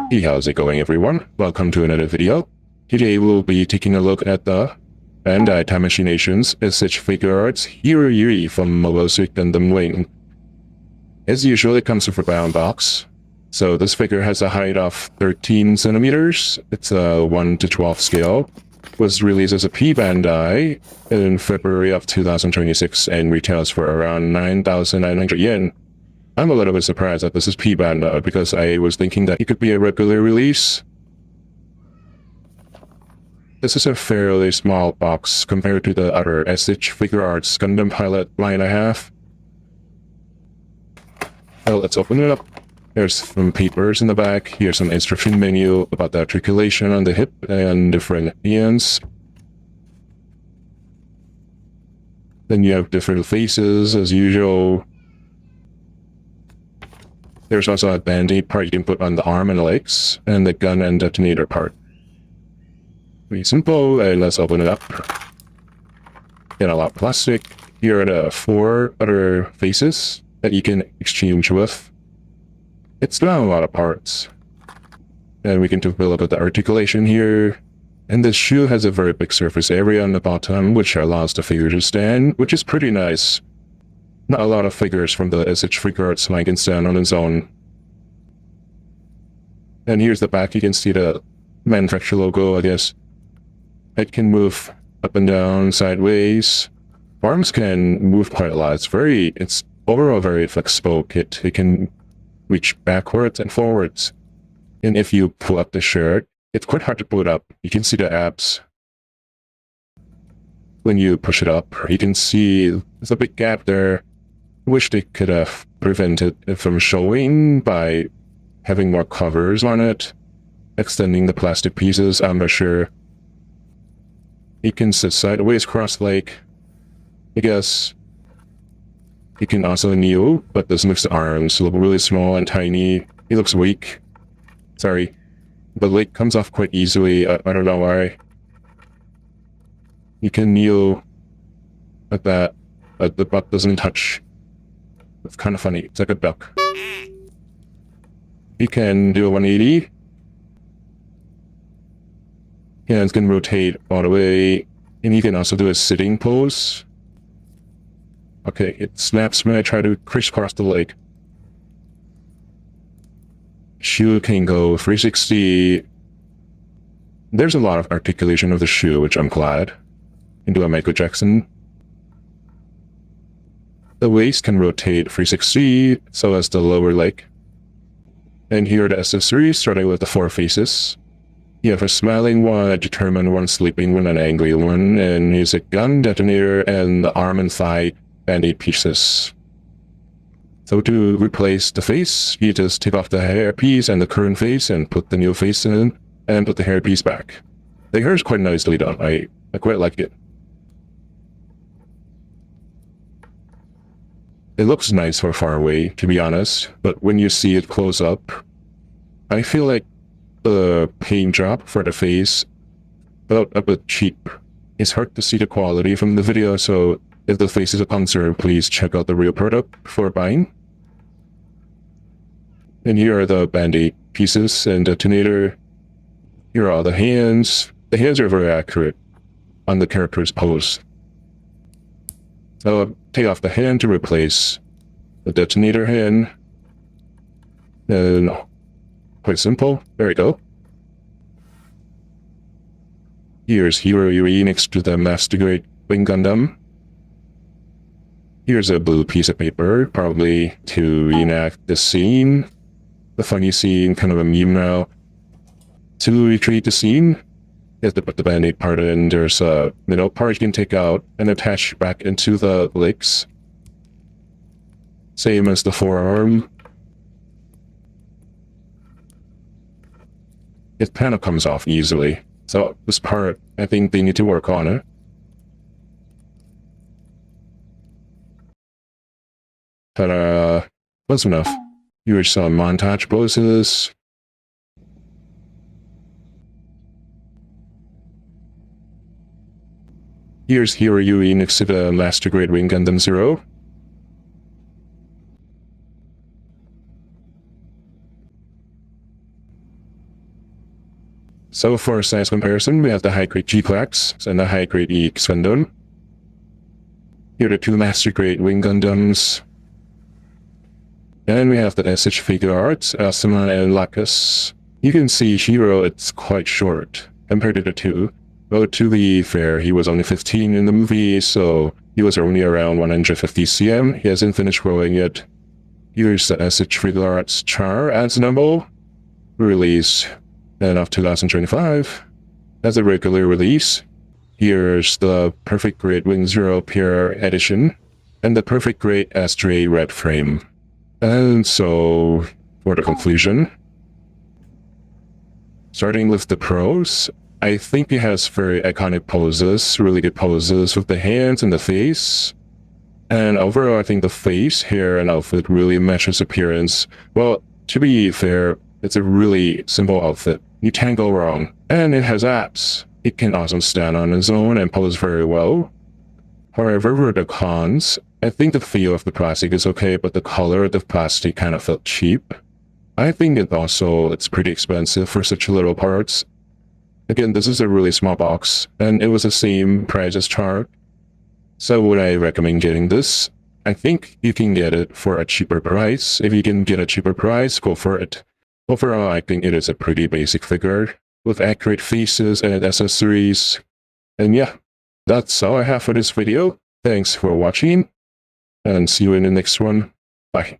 Hey, how's it going everyone? Welcome to another video. Today we'll be taking a look at the Bandai Tamashii Nation's S.H.Figuarts Heero Yuy from Mobile Suit Gundam Wing. As usual, it comes with a brown box. So this figure has a height of 13 centimeters. It's a 1 to 12 scale. Was released as a P Bandai in February of 2026 and retails for around 9,900 yen. I'm a little bit surprised that this is P Bandai because I was thinking that it could be a regular release. This is a fairly small box compared to the other S.H.Figuarts Gundam Pilot line I have. Well, let's open it up. There's some papers in the back. Here's some instruction menu about the articulation on the hip and different hands. Then you have different faces as usual. There's also a band-aid part you can put on the arm and legs, and the gun and detonator part. Pretty simple, and let's open it up. Get a lot of plastic. Here are the 4 other faces that you can exchange with. It's not a lot of parts. And we can develop the articulation here. And this shoe has a very big surface area on the bottom, which allows the figure to stand, which is pretty nice. Not a lot of figures from the S.H.Figuarts line can stand on its own. And here's the back. You can see the manufacturer logo, I guess. It can move up and down, sideways. Arms can move quite a lot. It's overall very flexible kit. It can reach backwards and forwards. And if you pull up the shirt, it's quite hard to pull it up. You can see the abs. When you push it up, you can see there's a big gap there. I wish they could have prevented it from showing by having more covers on it, extending the plastic pieces. I'm not sure. He can sit sideways cross-leg. I guess he can also kneel, but this makes the arms look really small and tiny. He looks weak. Sorry. The leg comes off quite easily. I don't know why. You can kneel like that, but the butt doesn't touch. It's kind of funny. It's like a duck. He can do a 180. Hands can rotate all the way. And he can also do a sitting pose. Okay, it snaps when I try to crisscross the leg. Shoe can go 360. There's a lot of articulation of the shoe, which I'm glad. Into a Michael Jackson. The waist can rotate 360, so as the lower leg. And here are the accessories, starting with the 4 faces. You have a smiling one, a determined one, sleeping one, an angry one, and here's a gun, detonator, and the arm and thigh band-aid pieces. So to replace the face, you just take off the hair piece and the current face and put the new face in, and put the hair piece back. The hair is quite nicely done. I quite like it. It looks nice from far away, to be honest, but when you see it close up, I feel like the paint job for the face felt a bit cheap. It's hard to see the quality from the video, so if the face is a concern, please check out the real product before buying. And here are the band-aid pieces and detonator. Here are all the hands. The hands are very accurate on the character's pose. So I'll take off the hand to replace the detonator hand. And quite simple. There we go. Here's Heero Yuy next to the Master Grade Wing Gundam. Here's a blue piece of paper, probably to reenact the scene. The funny scene, kind of a meme now. To recreate the scene, you have to put the band-aid part in. There's a middle part you can take out and attach back into the legs. Same as the forearm. It kind of comes off easily. So this part, I think they need to work on it. Ta-da! Close enough. Here's some montage poses. Here's Heero Yuy next to the Master Grade Wing Gundam 0. So for size comparison, we have the high-grade GQuuuuuuX and the high-grade EX Gundam. Here are the two master-grade Wing Gundams. And we have the S.H.Figuarts Asuma and Lacus. You can see Heero, it's quite short compared to the two. Well, to be fair, he was only 15 in the movie, so he was only around 150 cm. He hasn't finished growing yet. Here's the S.H.Figuarts Char Ensemble release end of 2025 as a regular release. Here's the Perfect Grade Wing Zero Pure Edition and the Perfect Grade Astray Red Frame. And so, for the conclusion, starting with the pros, I think he has very iconic poses, really good poses with the hands and the face. And overall, I think the face, hair, and outfit really matches appearance. Well, to be fair, it's a really simple outfit. You can't go wrong. And it has abs. It can also stand on its own and pose very well. However, for the cons, I think the feel of the plastic is okay, but the color of the plastic kind of felt cheap. I think it's pretty expensive for such little parts. Again, this is a really small box, and it was the same price as Char. So would I recommend getting this? I think you can get it for a cheaper price. If you can get a cheaper price, go for it. Overall, I think it is a pretty basic figure, with accurate faces and accessories. And yeah, that's all I have for this video. Thanks for watching, and see you in the next one. Bye.